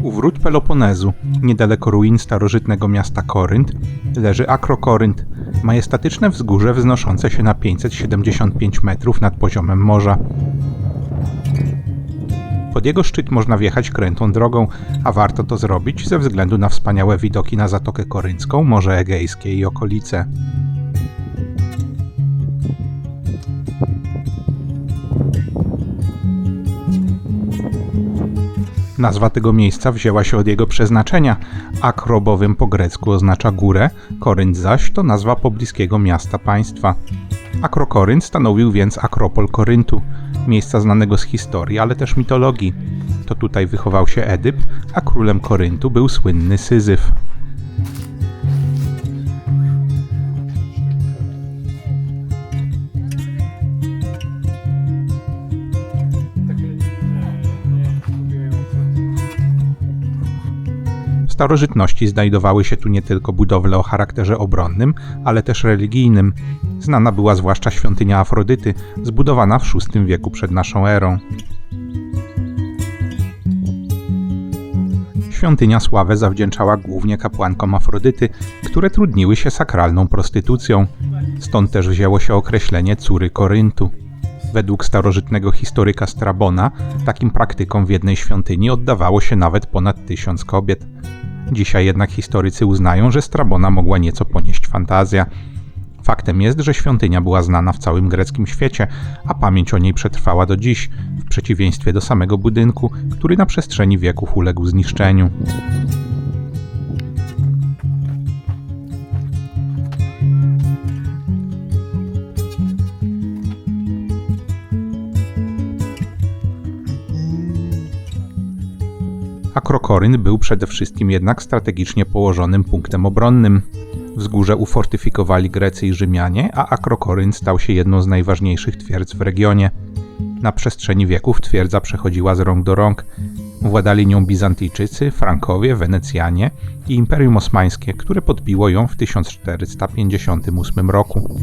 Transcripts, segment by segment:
U wrót Peloponezu, niedaleko ruin starożytnego miasta Korynt, leży Akrokorynt, majestatyczne wzgórze wznoszące się na 575 metrów nad poziomem morza. Pod jego szczyt można wjechać krętą drogą, a warto to zrobić ze względu na wspaniałe widoki na Zatokę Koryncką, Morze Egejskie i okolice. Nazwa tego miejsca wzięła się od jego przeznaczenia. Akro bowiem po grecku oznacza górę, Korynt zaś to nazwa pobliskiego miasta państwa. Akrokorynt stanowił więc Akropol Koryntu, miejsca znanego z historii, ale też mitologii. To tutaj wychował się Edyp, a królem Koryntu był słynny Syzyf. W starożytności znajdowały się tu nie tylko budowle o charakterze obronnym, ale też religijnym. Znana była zwłaszcza świątynia Afrodyty, zbudowana w VI wieku przed naszą erą. Świątynia sławę zawdzięczała głównie kapłankom Afrodyty, które trudniły się sakralną prostytucją. Stąd też wzięło się określenie córy Koryntu. Według starożytnego historyka Strabona takim praktykom w jednej świątyni oddawało się nawet ponad 1000 kobiet. Dzisiaj jednak historycy uznają, że Strabona mogła nieco ponieść fantazja. Faktem jest, że świątynia była znana w całym greckim świecie, a pamięć o niej przetrwała do dziś, w przeciwieństwie do samego budynku, który na przestrzeni wieków uległ zniszczeniu. Akrokorynt był przede wszystkim jednak strategicznie położonym punktem obronnym. Wzgórze ufortyfikowali Grecy i Rzymianie, a Akrokorynt stał się jedną z najważniejszych twierdz w regionie. Na przestrzeni wieków twierdza przechodziła z rąk do rąk. Władali nią Bizantyjczycy, Frankowie, Wenecjanie i Imperium Osmańskie, które podbiło ją w 1458 roku.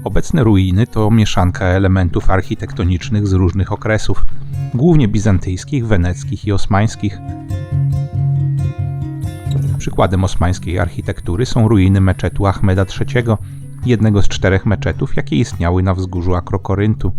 Obecne ruiny to mieszanka elementów architektonicznych z różnych okresów, głównie bizantyjskich, weneckich i osmańskich. Przykładem osmańskiej architektury są ruiny meczetu Ahmeda III, jednego z 4 meczetów, jakie istniały na wzgórzu Akrokoryntu.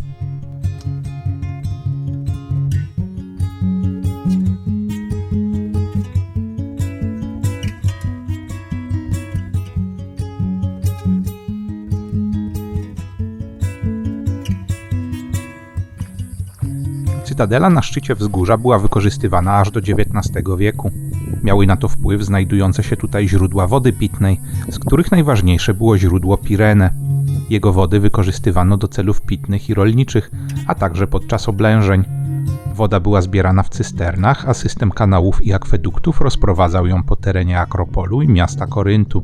Cytadela na szczycie wzgórza była wykorzystywana aż do XIX wieku. Miały na to wpływ znajdujące się tutaj źródła wody pitnej, z których najważniejsze było źródło Pirene. Jego wody wykorzystywano do celów pitnych i rolniczych, a także podczas oblężeń. Woda była zbierana w cysternach, a system kanałów i akweduktów rozprowadzał ją po terenie Akropolu i miasta Koryntu.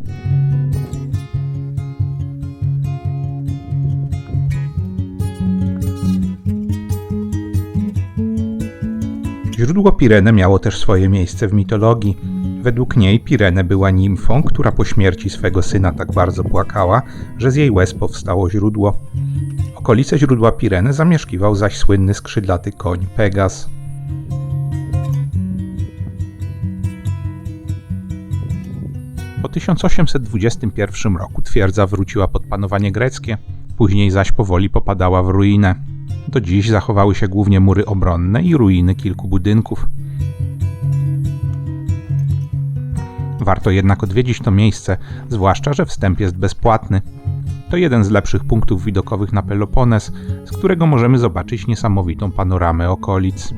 Źródło Pirene miało też swoje miejsce w mitologii. Według niej Pirene była nimfą, która po śmierci swego syna tak bardzo płakała, że z jej łez powstało źródło. Okolice źródła Pirene zamieszkiwał zaś słynny skrzydlaty koń Pegas. Po 1821 roku twierdza wróciła pod panowanie greckie, później zaś powoli popadała w ruinę. Do dziś zachowały się głównie mury obronne i ruiny kilku budynków. Warto jednak odwiedzić to miejsce, zwłaszcza że wstęp jest bezpłatny. To jeden z lepszych punktów widokowych na Pelopones, z którego możemy zobaczyć niesamowitą panoramę okolic.